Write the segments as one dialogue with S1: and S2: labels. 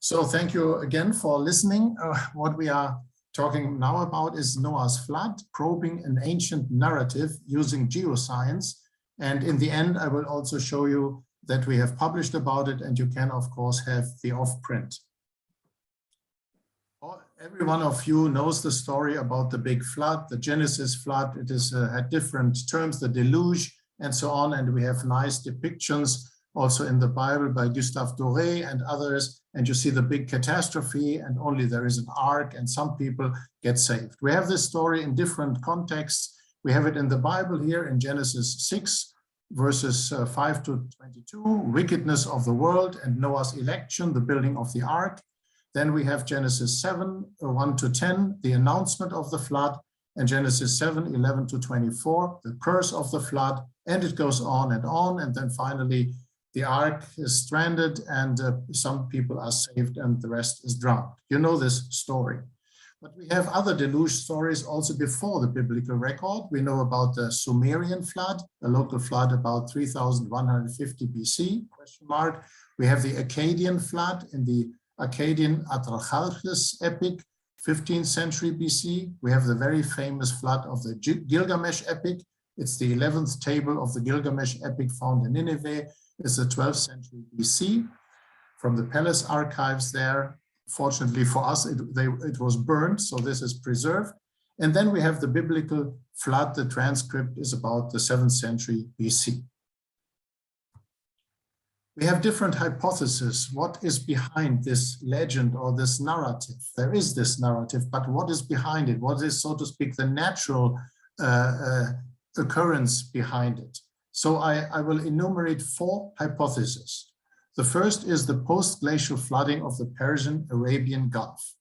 S1: So thank you again for listening. What we are talking now about is Noah's flood, probing an ancient narrative using geoscience. And in the end, I will also show you that we have published about it, and you can, of course, have the off-print. Every one of you knows the story about the big flood, the Genesis flood. It is had different terms, the Deluge, and so on. And we have nice depictions also in the Bible by Gustave Doré and others. And you see the big catastrophe, and only there is an ark, and some people get saved. We have this story in different contexts. We have it in the Bible here in Genesis 6, verses 5 to 22, wickedness of the world and Noah's election, the building of the ark. Then we have Genesis 7, 1 to 10, the announcement of the flood, and Genesis 7, 11 to 24, the curse of the flood, and it goes on. And then finally, the ark is stranded and some people are saved and the rest is drowned. You know this story. But we have other deluge stories also before the biblical record. We know about the Sumerian flood, a local flood about 3150 BC, question mark. We have the Akkadian flood in the Akkadian Atrahasis epic, 15th century BC. We have the very famous flood of the Gilgamesh epic. It's the 11th table of the Gilgamesh epic found in Nineveh. It's the 12th century BC from the palace archives there. Fortunately for us, it was burned, so this is preserved. And then we have the biblical flood. The transcript is about the 7th century BC. We have different hypotheses. What is behind this legend or this narrative? There is this narrative, but what is behind it? What is, so to speak, the natural occurrence behind it? So I will enumerate 4 hypotheses. The first is the post-glacial flooding of the Persian Arabian Gulf.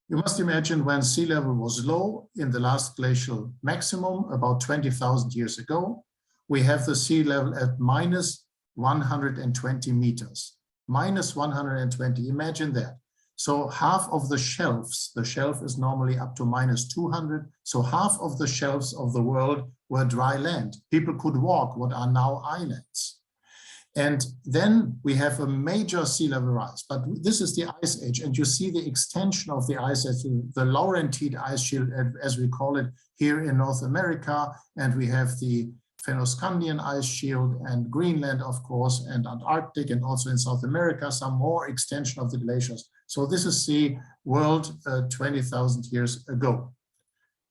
S1: You must imagine when sea level was low in the last glacial maximum about 20,000 years ago, we have the sea level at minus 120 meters. Minus 120, imagine that. So half of the shelves, the shelf is normally up to minus 200. So half of the shelves of the world were dry land. People could walk what are now islands. And then we have a major sea level rise, but this is the ice age. And you see the extension of the ice age, the Laurentide ice shield, as we call it here in North America. And we have the Fennoscandian ice shield and Greenland, of course, and Antarctic, and also in South America, some more extension of the glaciers. So this is the world 20,000 years ago.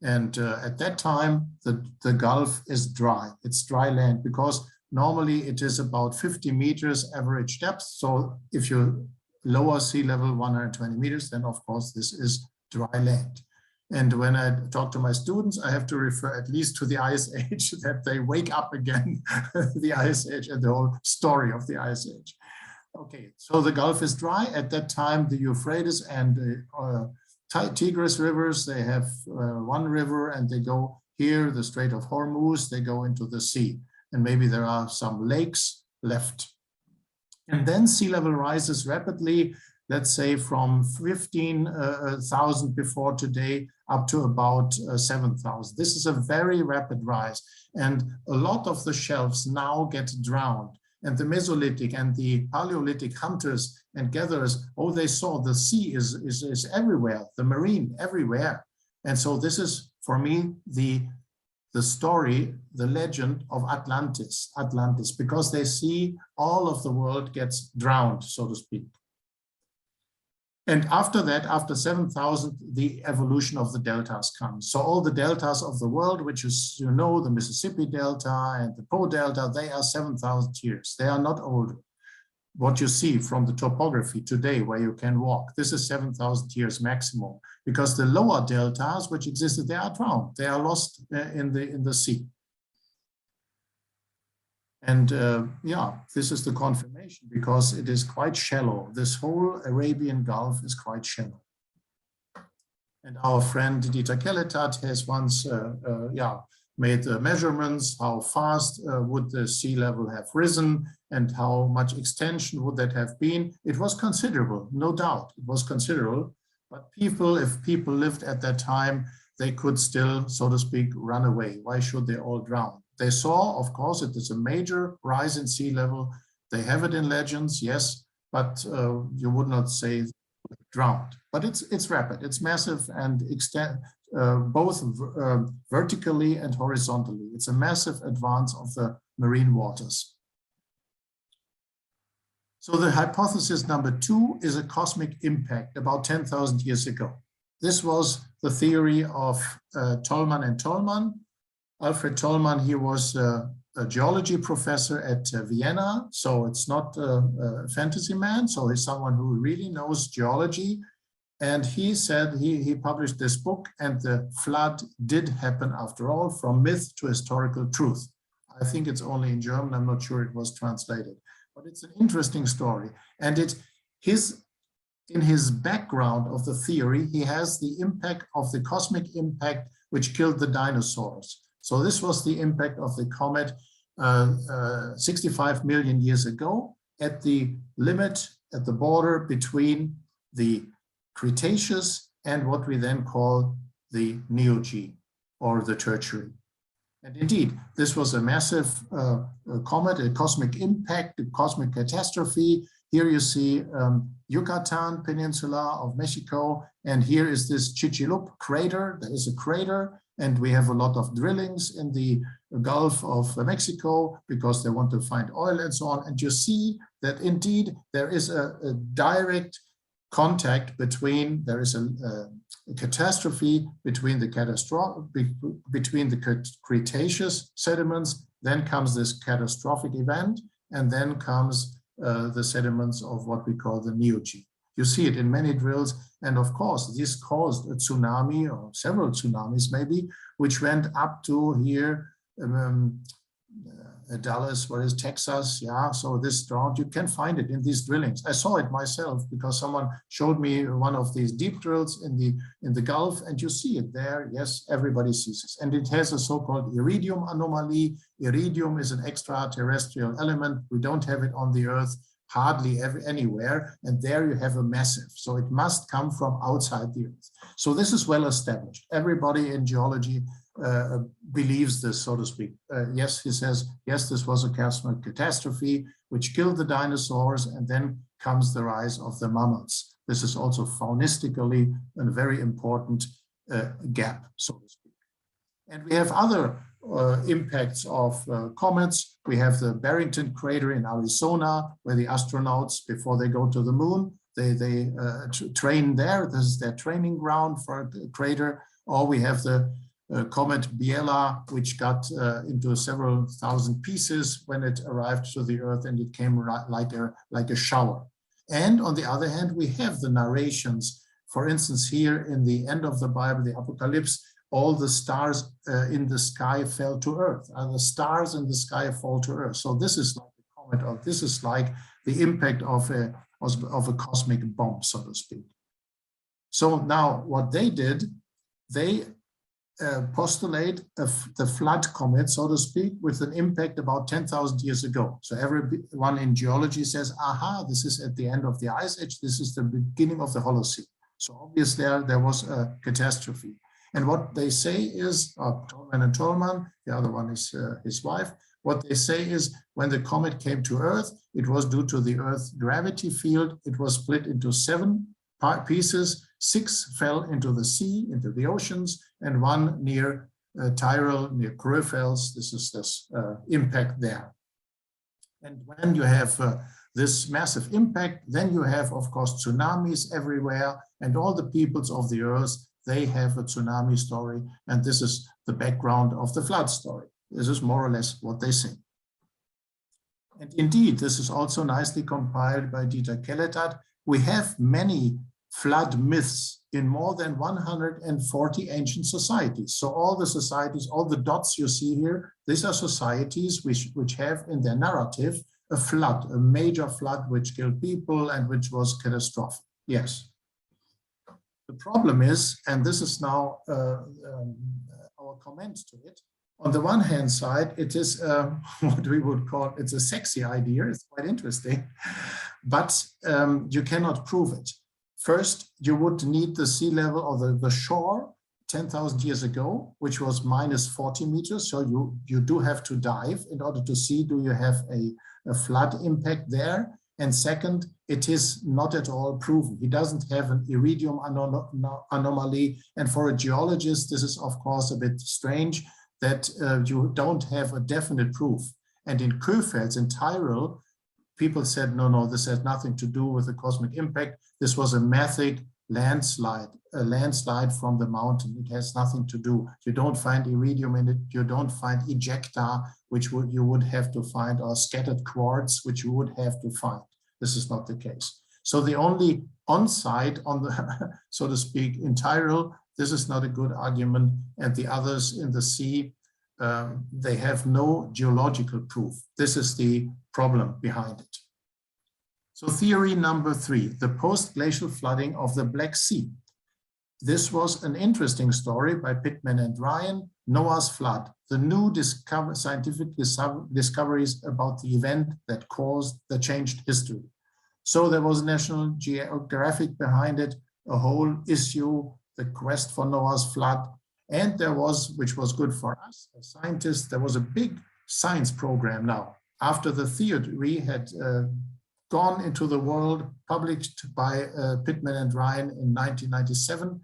S1: And at that time, the Gulf is dry. It's dry land because normally it is about 50 meters average depth. So if you lower sea level 120 meters, then of course this is dry land. And when I talk to my students, I have to refer at least to the ice age, that they wake up again, the ice age and the whole story of the ice age. Okay, so the Gulf is dry. At that time, the Euphrates and the Tigris rivers, they have one river and they go here, the Strait of Hormuz, they go into the sea. And maybe there are some lakes left. And then sea level rises rapidly, let's say from 15,000 before today up to about 7,000. This is a very rapid rise. And a lot of the shelves now get drowned. And the Mesolithic and the Paleolithic hunters and gatherers, oh, they saw the sea is everywhere, the marine everywhere. And so this is, for me, the story, the legend of Atlantis, because they see all of the world gets drowned, so to speak. And after that, after 7,000, the evolution of the deltas comes. So all the deltas of the world, which is, you know, the Mississippi Delta and the Po Delta, they are 7,000 years. They are not older. What you see from the topography today where you can walk, this is 7,000 years maximum, because the lower deltas which existed, they are drowned. They are lost in the sea. And yeah, this is the confirmation because it is quite shallow. This whole Arabian Gulf is quite shallow. And our friend Dieter Kelletat has once made the measurements, how fast would the sea level have risen and how much extension would that have been. It was considerable, no doubt, it was considerable. But if people lived at that time, they could still, so to speak, run away. Why should they all drown? They saw, of course, it is a major rise in sea level. They have it in legends, yes, but you would not say drowned. But it's rapid, it's massive, and extend both vertically and horizontally. It's a massive advance of the marine waters. So the hypothesis number 2 is a cosmic impact about 10,000 years ago. This was the theory of Tollmann and Tollmann. Alfred Tollmann, he was a geology professor at Vienna, so it's not a fantasy man, so he's someone who really knows geology. And he said, he published this book, and the flood did happen after all, from myth to historical truth. I think it's only in German, I'm not sure it was translated. But it's an interesting story. And in his background of the theory, he has the impact of the cosmic impact which killed the dinosaurs. So this was the impact of the comet 65 million years ago at the limit, at the border between the Cretaceous and what we then call the Neogene or the Tertiary. And indeed, this was a massive comet, a cosmic impact, a cosmic catastrophe. Here you see Yucatan Peninsula of Mexico, and here is this Chicxulub crater. That is a crater, and we have a lot of drillings in the Gulf of Mexico because they want to find oil and so on. And you see that indeed there is a direct contact between, there is a catastrophe between the Cretaceous sediments, then comes this catastrophic event, and then comes the sediments of what we call the Neogene. You see it in many drills, and of course this caused a tsunami, or several tsunamis maybe, which went up to here, Dallas, where is Texas? Yeah, so this drought, you can find it in these drillings. I saw it myself because someone showed me one of these deep drills in the Gulf, and you see it there. Yes, everybody sees this. And it has a so-called iridium anomaly. Iridium is an extraterrestrial element. We don't have it on the Earth hardly anywhere, and there you have a massive. So it must come from outside the Earth. So this is well established. Everybody in geology believes this, so to speak. Yes, he says, yes, this was a cosmic catastrophe which killed the dinosaurs, and then comes the rise of the mammals. This is also faunistically a very important gap, so to speak. And we have other impacts of comets. We have the Barrington crater in Arizona, where the astronauts, before they go to the moon, they train there. This is their training ground for a crater. Or we have the comet Biela, which got into several thousand pieces when it arrived to the Earth, and it came like a shower. And on the other hand, we have the narrations. For instance, here in the end of the Bible, the Apocalypse, all the stars in the sky fell to Earth. The stars in the sky fall to Earth. So this is like a comet, or this is like the impact of a cosmic bomb, so to speak. So now what they did, they postulate the Flood Comet, so to speak, with an impact about 10,000 years ago. So everyone in geology says, aha, this is at the end of the Ice Age, this is the beginning of the Holocene. So obviously there was a catastrophe. And what they say is, Tollmann and Tollmann, the other one is his wife, what they say is when the comet came to Earth, it was due to the Earth's gravity field. It was split into 7 pieces. 6 fell into the sea, into the oceans, and 1 near Tyrol, near Kurifels. This is this impact there. And when you have this massive impact, then you have, of course, tsunamis everywhere, and all the peoples of the Earth, they have a tsunami story, and this is the background of the flood story. This is more or less what they say. And indeed, this is also nicely compiled by Dieter Kelletat. We have many flood myths in more than 140 ancient societies. So all the societies, all the dots you see here, these are societies which have in their narrative a flood, a major flood which killed people and which was catastrophic. Yes. The problem is, and this is now our comment to it, on the one hand side, it is what we would call, it's a sexy idea, it's quite interesting, but you cannot prove it. First, you would need the sea level or the shore 10,000 years ago, which was minus 40 meters. So you do have to dive in order to see, do you have a flood impact there? And second, it is not at all proven. He doesn't have an iridium anomaly. And for a geologist, this is, of course, a bit strange that you don't have a definite proof. And in Köfels in Tyrol, people said, no, this has nothing to do with the cosmic impact. This was a mafic landslide, a landslide from the mountain. It has nothing to do. You don't find iridium in it. You don't find ejecta, which you would have to find, or scattered quartz, which you would have to find. This is not the case. So the only on-site on the, so to speak, in Tyrol, this is not a good argument. And the others in the sea, they have no geological proof. This is the problem behind it. So theory number 3, the post-glacial flooding of the Black Sea. This was an interesting story by Pittman and Ryan, Noah's flood, the new scientific discoveries about the event that changed history. So there was National Geographic behind it, a whole issue, the quest for Noah's flood. And there was, which was good for us as scientists, there was a big science program now. After the theory had gone into the world, published by Pittman and Ryan in 1997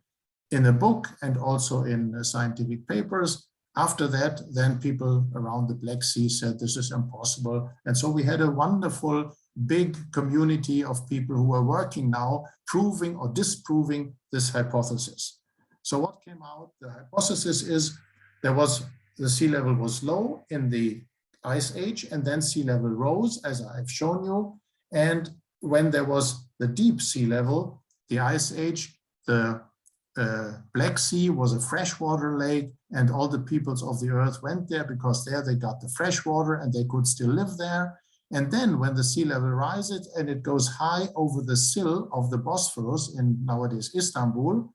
S1: in a book and also in scientific papers. After that, then people around the Black Sea said this is impossible. And so we had a wonderful big community of people who are working now proving or disproving this hypothesis. So what came out? The hypothesis is the sea level was low in the Ice Age, and then sea level rose, as I've shown you. And when there was the deep sea level, the Ice Age, the Black Sea was a freshwater lake, and all the peoples of the earth went there because there they got the fresh water and they could still live there. And then when the sea level rises and it goes high over the sill of the Bosphorus in nowadays Istanbul,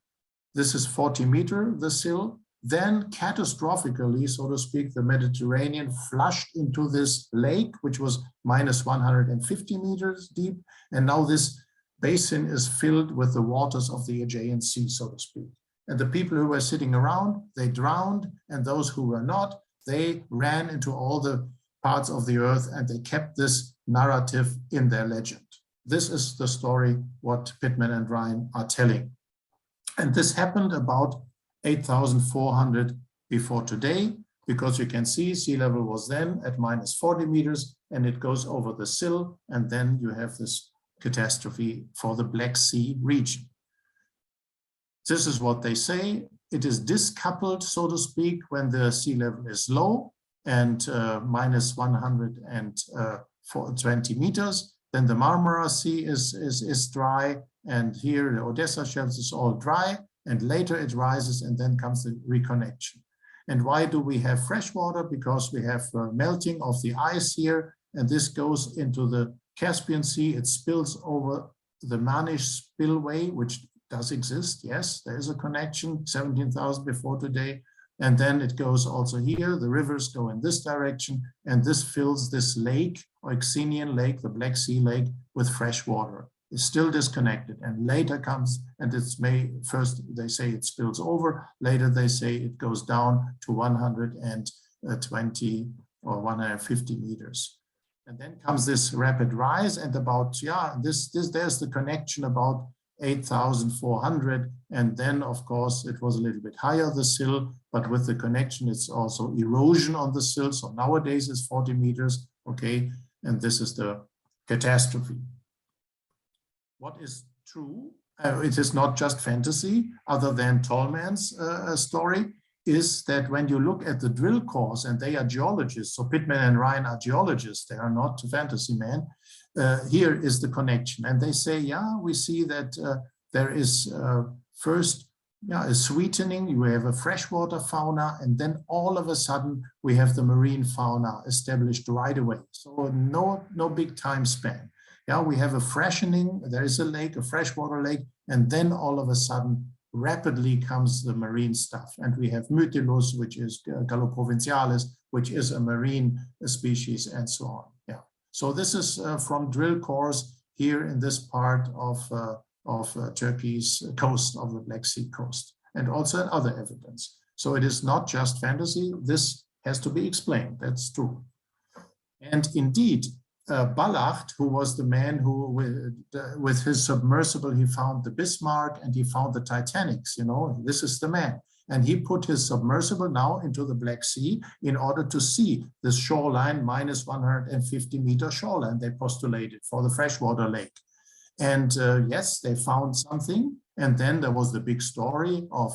S1: this is 40 meters, the sill, then catastrophically, so to speak, the Mediterranean flushed into this lake, which was minus 150 meters deep. And now this basin is filled with the waters of the Aegean Sea, so to speak. And the people who were sitting around, they drowned, and those who were not, they ran into all the parts of the earth, and they kept this narrative in their legend. This is the story what Pittman and Ryan are telling. And this happened about 8,400 before today, because you can see sea level was then at minus 40 meters, and it goes over the sill, and then you have this catastrophe for the Black Sea region. This is what they say. It is discoupled, so to speak, when the sea level is low and minus 120 meters. Then the Marmara Sea is dry, and here the Odessa Shelf is all dry, and later it rises, and then comes the reconnection. And why do we have fresh water? Because we have melting of the ice here, and this goes into the Caspian Sea. It spills over the Manish spillway, which does exist. Yes, there is a connection, 17,000 before today. And then it goes also here. The rivers go in this direction, and this fills this lake, Oxenian Lake, the Black Sea Lake, with fresh water. It's still disconnected, and later comes, and it's first they say it spills over, later they say it goes down to 120 or 150 meters. And then comes this rapid rise, and about, there's the connection about 8,400, and then of course it was a little bit higher, the sill, but with the connection it's also erosion on the sill, so nowadays it's 40 meters, okay, and this is the catastrophe. What is true, it is not just fantasy, other than Tolman's story, is that when you look at the drill cores, and they are geologists, so Pittman and Ryan are geologists, they are not fantasy men, here is the connection. And they say, we see that there is first a sweetening, you have a freshwater fauna, and then all of a sudden we have the marine fauna established right away. So no big time span. We have a freshening, there is a lake, a freshwater lake, and then all of a sudden rapidly comes the marine stuff. And we have Mytilus, which is Galloprovincialis, which is a marine species, and so on. So this is from drill cores here in this part of Turkey's coast, of the Black Sea coast, and also other evidence. So it is not just fantasy. This has to be explained. That's true. And indeed, Ballacht, who was the man who, with his submersible, he found the Bismarck and he found the Titanics, you know, this is the man. And he put his submersible now into the Black Sea in order to see this shoreline, minus 150 meter shoreline, they postulated for the freshwater lake. And yes, they found something. And then there was the big story of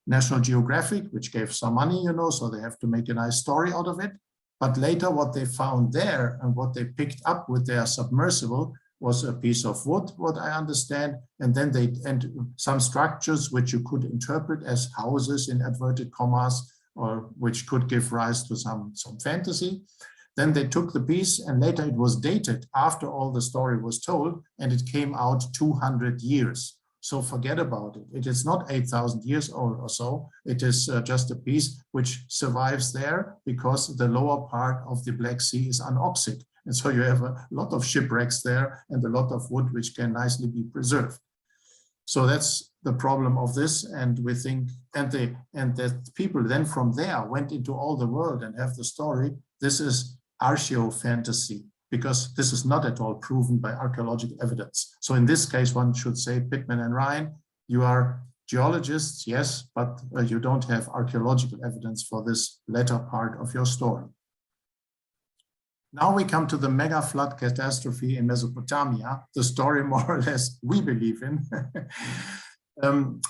S1: National Geographic, which gave some money, you know, so they have to make a nice story out of it. But later what they found there and what they picked up with their submersible was a piece of wood, what I understand, and then some structures which you could interpret as houses in inverted commas, or which could give rise to some fantasy. Then they took the piece, and later it was dated after all the story was told, and it came out 200 years. So forget about it. It is not 8,000 years old or so. It is just a piece which survives there because the lower part of the Black Sea is anoxic. And so you have a lot of shipwrecks there and a lot of wood which can nicely be preserved. So that's the problem of this. And we think, and that people then from there went into all the world and have the story. This is archaeofantasy, because this is not at all proven by archaeological evidence. So in this case, one should say, Pittman and Ryan, you are geologists, yes, but you don't have archaeological evidence for this latter part of your story. Now we come to the mega flood catastrophe in Mesopotamia, the story more or less we believe in.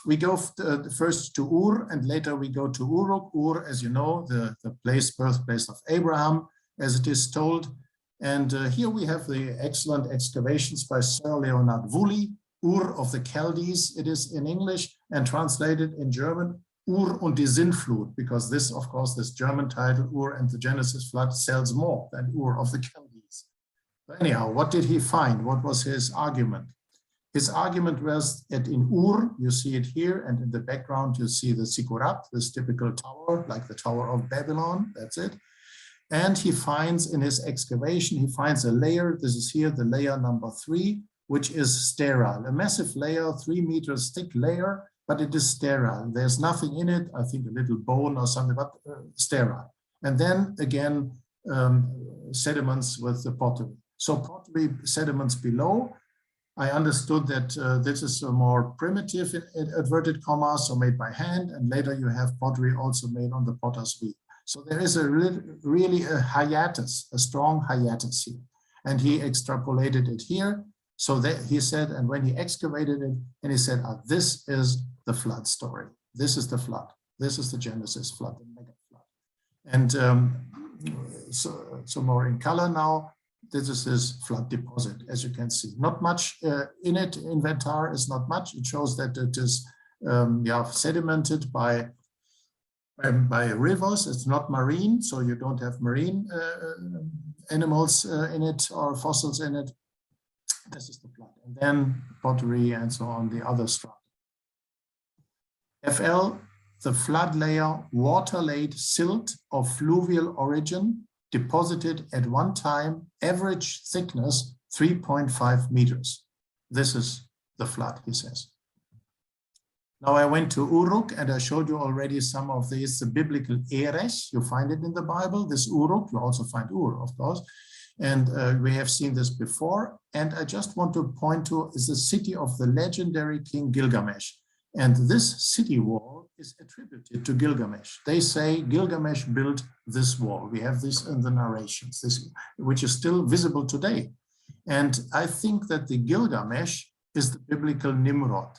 S1: We go first to Ur, and later we go to Uruk. Ur, as you know, the birthplace of Abraham, as it is told. And here we have the excellent excavations by Sir Leonard Woolley, Ur of the Chaldees, it is in English, and translated in German, Ur und die Sintflut, because this, of course, this German title, Ur and the Genesis flood, sells more than Ur of the Chaldees. But anyhow, what did he find? What was his argument? His argument was that in Ur, you see it here, and in the background, you see the ziggurat, this typical tower, like the Tower of Babylon, that's it. And he finds in his excavation, he finds a layer, this is here, the layer number 3, which is sterile, a massive layer, 3 meters thick layer, but it is sterile. There's nothing in it, I think a little bone or something, but sterile. And then again, sediments with the pottery. So pottery sediments below, I understood that this is a more primitive, in inverted commas, so made by hand, and later you have pottery also made on the potter's wheel. So there is really a hiatus, a strong hiatus here. And he extrapolated it here. So that he said, and when he excavated it, and he said, this is the flood story. This is the flood. This is the Genesis flood, the mega flood. And so more in color now, this is his flood deposit, as you can see. Not much in it, inventar is not much. It shows that it is sedimented by rivers. It's not marine, so you don't have marine animals in it or fossils in it. This is the flood. And then pottery and so on, the other strata. FL, the flood layer, water-laid silt of fluvial origin, deposited at one time, average thickness 3.5 meters. This is the flood, he says. Now I went to Uruk, and I showed you already some of these, the biblical Eres. You find it in the Bible, this Uruk. You also find Ur, of course. And we have seen this before. And I just want to point to is the city of the legendary king Gilgamesh. And this city wall is attributed to Gilgamesh. They say Gilgamesh built this wall. We have this in the narrations, which is still visible today. And I think that the Gilgamesh is the biblical Nimrod.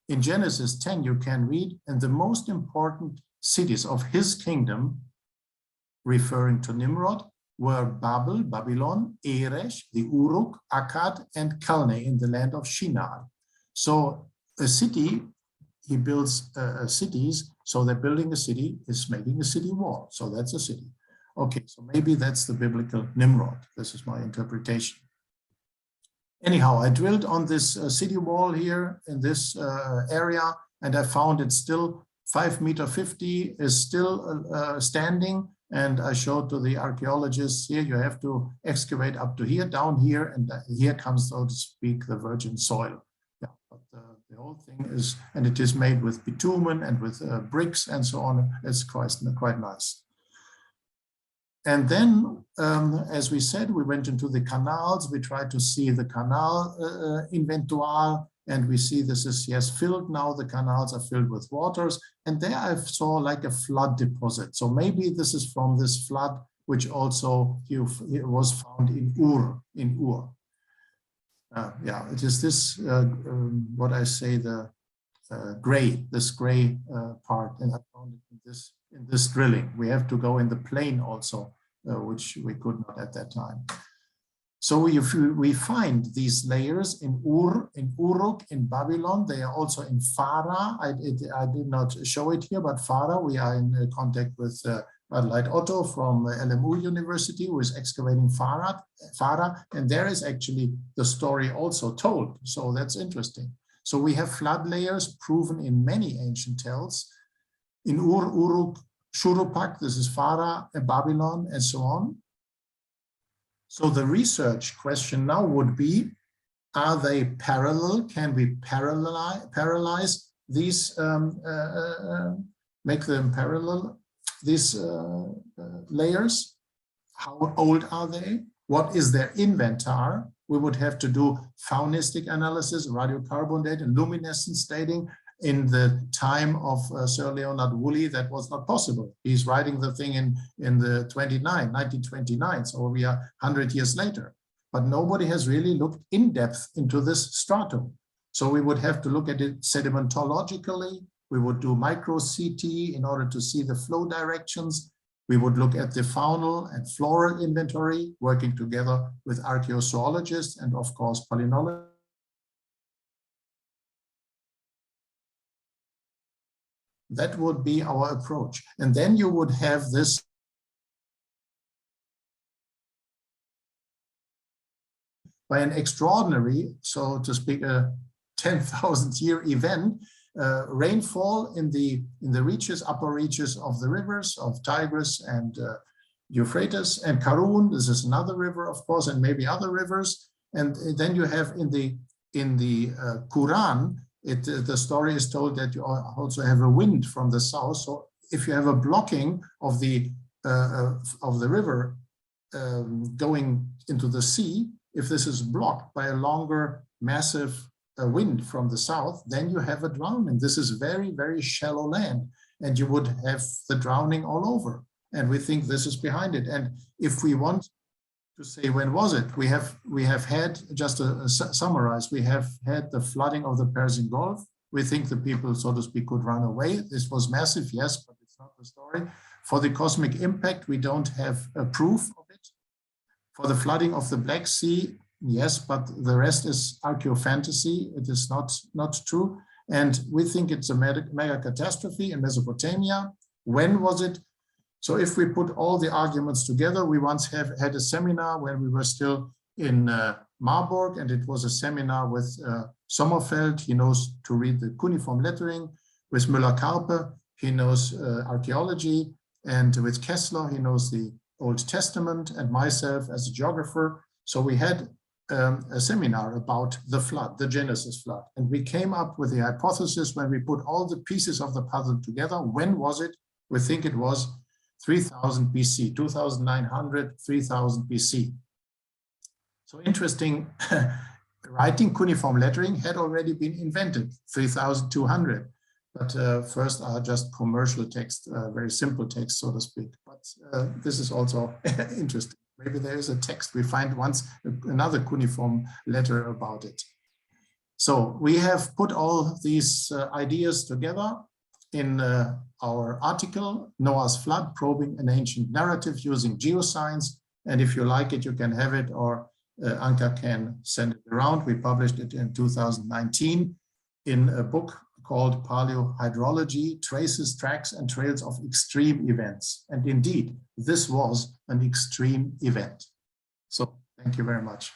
S1: In Genesis 10, you can read, and the most important cities of his kingdom, referring to Nimrod, were Babylon, Eresh, the Uruk, Akkad, and Calneh in the land of Shinar. So a city, he builds cities, so they're building a city, is making a city wall. So that's a city. Okay, so maybe that's the biblical Nimrod. This is my interpretation. Anyhow, I drilled on this city wall here in this area, and I found it's still 5.50 meters is still standing. And I showed to the archaeologists here, you have to excavate up to here, down here, and here comes, so to speak, the virgin soil. Yeah, but the whole thing is, and it is made with bitumen and with bricks and so on. It's quite nice. And then, as we said, we went into the canals. We tried to see the canal inventoire, and we see this is, yes, filled now. The canals are filled with waters. And there I saw like a flood deposit. So maybe this is from this flood, which also was found in Ur, yeah, it is this, what I say, the this gray part, and I found it in this drilling. We have to go in the plain also, which we could not at that time. So if we find these layers in Ur, in Uruk, in Babylon. They are also in Farah. I did not show it here, but Farah, we are in contact with Adelaide Otto from LMU University, who is excavating Farah, and there is actually the story also told. So that's interesting. So we have flood layers proven in many ancient tells. In Ur, Uruk, Shurupak, this is Farah, Babylon, and so on. So the research question now would be, are they parallel? Can we parallelize these, make them parallel, these layers? How old are they? What is their inventar? We would have to do faunistic analysis, radiocarbon dating, luminescence dating. In the time of Sir Leonard Woolley, that was not possible. He's writing the thing in the 1929, so we are 100 years later. But nobody has really looked in depth into this stratum. So we would have to look at it sedimentologically. We would do micro CT in order to see the flow directions. We would look at the faunal and floral inventory, working together with archaeozoologists and, of course, palynologists. That would be our approach. And then you would have this by an extraordinary, so to speak, a 10,000-year event, rainfall in the reaches, upper reaches of the rivers of Tigris and Euphrates and Karun. This is another river, of course, and maybe other rivers. And then you have in the Quran, the story is told that you also have a wind from the south. So if you have a blocking of the river going into the sea, if this is blocked by a longer, massive wind from the south, then you have a drowning. This is very, very shallow land, and you would have the drowning all over. And we think this is behind it. And if we want to say when was it, we have had, just to summarize, we have had the flooding of the Persian Gulf. We think the people, so to speak, could run away. This was massive, yes, but it's not the story. For the cosmic impact, we don't have a proof of it. For the flooding of the Black Sea, yes, but the rest is archaeofantasy. It is not true. And we think it's a mega catastrophe in Mesopotamia. When was it? So if we put all the arguments together, we once had a seminar when we were still in Marburg, and it was a seminar with Sommerfeld. He knows to read the cuneiform lettering. With Müller-Karpe, he knows archaeology. And with Kessler, he knows the Old Testament, and myself as a geographer. So we had a seminar about the flood, the Genesis flood. And we came up with the hypothesis when we put all the pieces of the puzzle together. When was it? We think it was 3000 BC, 2900, 3000 BC. So interesting, writing cuneiform lettering had already been invented, 3200. But first are just commercial text, very simple text, so to speak. But this is also interesting. Maybe there is a text. We find once another cuneiform letter about it. So we have put all these ideas together in our article, Noah's Flood, Probing an Ancient Narrative Using Geoscience. And if you like it, you can have it, or Anka can send it around. We published it in 2019 in a book called Paleohydrology, Traces, Tracks, and Trails of Extreme Events. And indeed, this was an extreme event. So thank you very much.